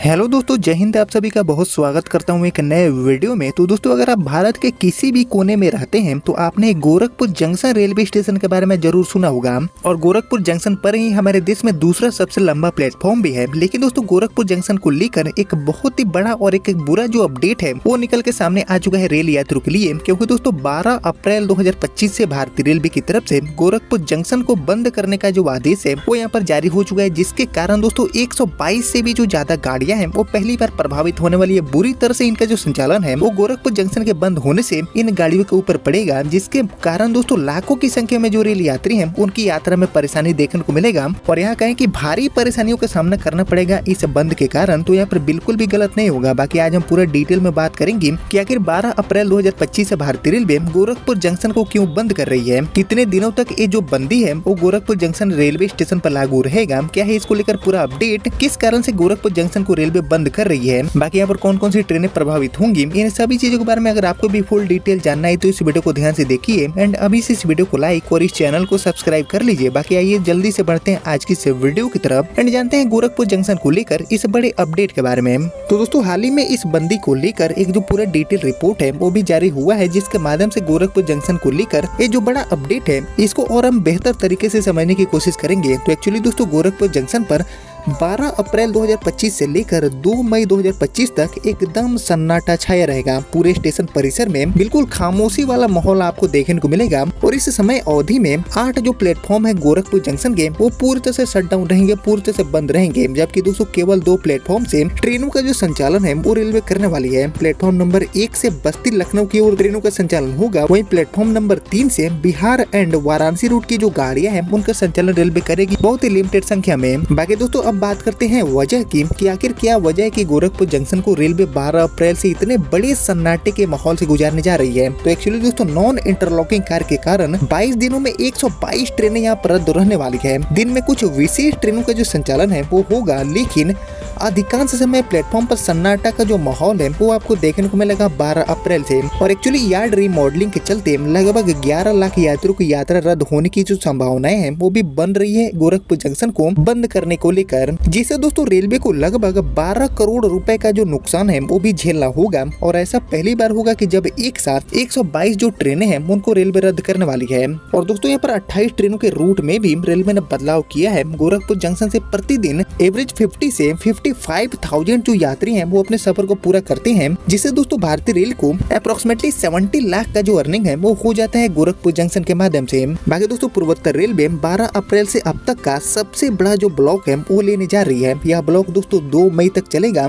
Hello दोस्तों, जय हिंद। आप सभी का बहुत स्वागत करता हूं एक नए वीडियो में। तो दोस्तों, अगर आप भारत के किसी भी कोने में रहते हैं तो आपने गोरखपुर जंक्शन रेलवे स्टेशन के बारे में जरूर सुना होगा। और गोरखपुर जंक्शन पर ही हमारे देश में दूसरा सबसे लंबा प्लेटफॉर्म भी है। लेकिन दोस्तों, गोरखपुर जंक्शन को लेकर एक बहुत ही बड़ा और एक बुरा जो अपडेट है वो निकल के सामने आ चुका है रेल यात्रियों के लिए। क्योंकि दोस्तों 12 अप्रैल 2025 से भारतीय रेलवे की तरफ से गोरखपुर जंक्शन को बंद करने का जो आदेश है वो यहाँ पर जारी हो चुका है। जिसके कारण दोस्तों 122 से भी जो ज्यादा गाड़ियां हैं वो पहली बार प्रभावित होने वाली है। बुरी तरह से इनका जो संचालन है वो गोरखपुर जंक्शन के बंद होने से इन गाड़ियों के ऊपर पड़ेगा। जिसके कारण दोस्तों लाखों की संख्या में जो रेल यात्री हैं उनकी यात्रा में परेशानी देखने को मिलेगा। और यहाँ कहें कि भारी परेशानियों का सामना करना पड़ेगा इस बंद के कारण। तो यहाँ पर बिल्कुल भी गलत नहीं होगा। बाकी आज हम पूरा डिटेल में बात करेंगे कि आखिर 12 अप्रैल 2025 से भारतीय रेलवे गोरखपुर जंक्शन को क्यों बंद कर रही है, कितने दिनों तक ये जो बंदी है वो गोरखपुर जंक्शन रेलवे स्टेशन पर लागू रहेगा, क्या है इसको लेकर पूरा अपडेट, किस कारण से गोरखपुर जंक्शन को रेलवे बंद कर रही है, बाकी यहाँ पर कौन कौन सी ट्रेनें प्रभावित होंगी, इन सभी चीजों के बारे में अगर आपको भी फुल डिटेल जानना है तो इस वीडियो को ध्यान से देखिए एंड अभी से इस वीडियो को लाइक और इस चैनल को सब्सक्राइब कर लीजिए। बाकी आइए जल्दी से बढ़ते हैं आज की इस वीडियो की तरफ एंड जानते हैं गोरखपुर जंक्शन को लेकर इस बड़े अपडेट के बारे में। तो दोस्तों हाल ही में इस बंदी को लेकर एक जो पूरा डिटेल रिपोर्ट है वो भी जारी हुआ है, जिसके माध्यम से गोरखपुर जंक्शन को लेकर ये जो बड़ा अपडेट है इसको और हम बेहतर तरीके से समझने की कोशिश करेंगे। तो एक्चुअली दोस्तों गोरखपुर जंक्शन पर 12 अप्रैल 2025 से लेकर 2 मई 2025 तक एकदम सन्नाटा छाया रहेगा। पूरे स्टेशन परिसर में बिल्कुल खामोशी वाला माहौल आपको देखने को मिलेगा। और इस समय अवधि में 8 जो प्लेटफॉर्म है गोरखपुर जंक्शन के वो पूरी तरह से शट डाउन रहेंगे, पूरी तरह से बंद रहेंगे। जबकि दोस्तों केवल 2 प्लेटफॉर्म से ट्रेनों का जो संचालन है वो रेलवे करने वाली है। प्लेटफॉर्म नंबर 1 से बस्ती लखनऊ की ओर ट्रेनों का संचालन होगा। वहीं प्लेटफॉर्म नंबर 3 से बिहार एंड वाराणसी रूट की जो गाड़ियां हैं उनका संचालन रेलवे करेगी बहुत ही लिमिटेड संख्या में। बाकी दोस्तों बात करते हैं वजह की कि आखिर क्या वजह है कि गोरखपुर जंक्शन को रेलवे 12 अप्रैल से इतने बड़े सन्नाटे के माहौल से गुजारने जा रही है। तो एक्चुअली दोस्तों नॉन इंटरलॉकिंग कार्य के कारण 22 दिनों में 122 ट्रेनें यहाँ पर रद्द रहने वाली है। दिन में कुछ विशेष ट्रेनों का जो संचालन है वो होगा, लेकिन अधिकांश समय प्लेटफॉर्म पर सन्नाटा का जो माहौल है वो आपको देखने को मिलेगा 12 अप्रैल से। और एक्चुअली यार्ड रीमॉडलिंग के चलते लगभग 11 लाख यात्रियों की यात्रा रद्द होने की जो संभावनाएं हैं वो भी बन रही है गोरखपुर जंक्शन को बंद करने को लेकर, जिससे दोस्तों रेलवे को लगभग 12 करोड़ रुपए का जो नुकसान है वो भी झेलना होगा। और ऐसा पहली बार होगा कि जब एक साथ 122 जो ट्रेनें हैं उनको रेलवे रद्द करने वाली है। और दोस्तों यहाँ पर 28 ट्रेनों के रूट में भी रेलवे ने बदलाव किया है। गोरखपुर जंक्शन से प्रतिदिन एवरेज 50 से 55,000 जो यात्री हैं वो अपने सफर को पूरा करते हैं, जिससे दोस्तों भारतीय रेल को अप्रोक्सीमेटली 70 लाख का जो अर्निंग है वो हो जाता है गोरखपुर जंक्शन के माध्यम से। बाकी दोस्तों पूर्वोत्तर रेलवे 12 अप्रैल से अब तक का सबसे बड़ा जो ब्लॉक है वो लेने जा रही है। यह ब्लॉक दोस्तों 2 मई तक चलेगा,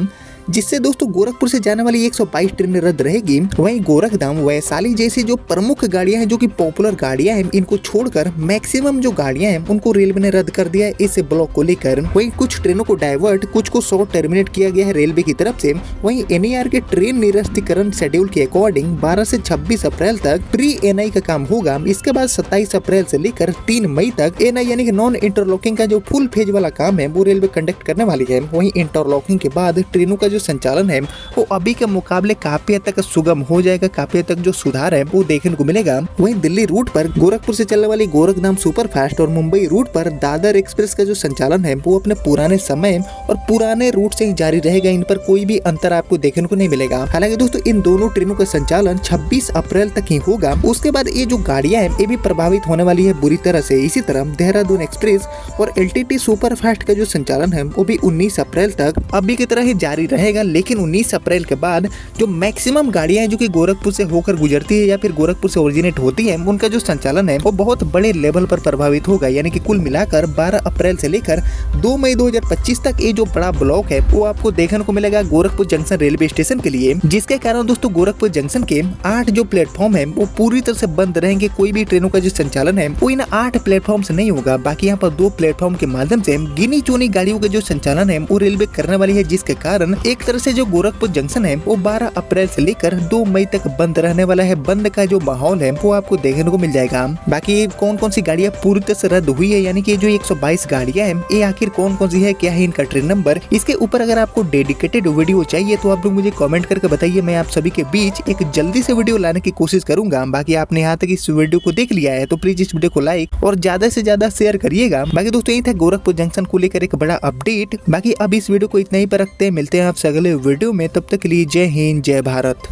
जिससे दोस्तों गोरखपुर से जाने वाली 122 ट्रेनें रद्द रहेगी। वहीं गोरखधाम वैशाली जैसी जो प्रमुख गाड़ियां हैं जो कि पॉपुलर गाड़ियां हैं इनको छोड़कर मैक्सिमम जो गाड़ियां हैं उनको रेलवे ने रद्द कर दिया है इस ब्लॉक को लेकर। वहीं कुछ ट्रेनों को डाइवर्ट, कुछ को शॉर्ट टर्मिनेट किया गया है रेलवे की तरफ से। वहीं एनईआर के ट्रेन निरस्तीकरण शेड्यूल के अकॉर्डिंग 12 से 26 अप्रैल तक प्री एनआई का काम होगा। इसके बाद 27 अप्रैल से लेकर 3 मई तक एनआई यानी कि नॉन इंटरलॉकिंग का जो फुल फेज वाला काम है वो रेलवे कंडक्ट करने वाली है। वहीं इंटरलॉकिंग के बाद ट्रेनों का जो संचालन है वो अभी के मुकाबले काफी हद तक सुगम हो जाएगा, काफी हद तक जो सुधार है वो देखने को मिलेगा। वहीं दिल्ली रूट पर गोरखपुर से चलने वाली गोरखधाम सुपरफास्ट और मुंबई रूट पर दादर एक्सप्रेस का जो संचालन है वो अपने पुराने समय और पुराने रूट से ही जारी रहेगा। इन पर कोई भी अंतर आपको देखने को नहीं मिलेगा। हालांकि दोस्तों इन दोनों ट्रेनों का संचालन 26 अप्रैल तक ही होगा। उसके बाद ये जो गाड़ियां हैं ये भी प्रभावित होने वाली है बुरी तरह से। इसी तरह देहरादून एक्सप्रेस और एलटीटी सुपरफास्ट का जो संचालन है वो भी 19 अप्रैल तक अभी की तरह ही जारी रहेगा। लेकिन 19 अप्रैल के बाद जो मैक्सिमम गाड़ियां हैं जो कि गोरखपुर से होकर गुजरती है या फिर गोरखपुर से ओरिजिनेट होती हैं उनका जो संचालन है वो बहुत बड़े लेवल पर प्रभावित होगा। यानी कि कुल मिलाकर 12 अप्रैल से लेकर 2 मई 2025 तक ये जो बड़ा ब्लॉक है वो आपको देखने को मिलेगा गोरखपुर जंक्शन रेलवे स्टेशन के लिए। जिसके कारण दोस्तों गोरखपुर जंक्शन के 8 जो प्लेटफॉर्म है वो पूरी तरह से बंद रहेंगे। कोई भी ट्रेनों का जो संचालन है वो इन 8 प्लेटफॉर्म से नहीं होगा। बाकी यहाँ पर 2 प्लेटफॉर्म के माध्यम से गिनी चुनी गाड़ियों का जो संचालन है वो रेलवे करने वाली है, जिसके कारण एक तरह से जो गोरखपुर जंक्शन है वो 12 अप्रैल से लेकर 2 मई तक बंद रहने वाला है। बंद का जो माहौल है वो आपको देखने को मिल जाएगा। बाकी कौन कौन सी गाड़ियां पूरी तरह से रद्द हुई है, यानी कि जो 122 गाड़ियां हैं ये आखिर कौन कौन सी है, क्या है इनका ट्रेन नंबर, इसके ऊपर अगर आपको डेडिकेटेड वीडियो चाहिए तो आप लोग मुझे कमेंट करके बताइए। मैं आप सभी के बीच एक जल्दी से वीडियो लाने की कोशिश करूंगा। बाकी आपने यहाँ तक इस वीडियो को देख लिया है तो प्लीज इस वीडियो को लाइक और ज्यादा से ज्यादा शेयर करिएगा। बाकी दोस्तों यही था गोरखपुर जंक्शन को लेकर एक बड़ा अपडेट। बाकी अब इस वीडियो को इतना ही पर रखते हैं, मिलते हैं आपसे अगले वीडियो में, तब तक के लिए जय हिंद जय भारत।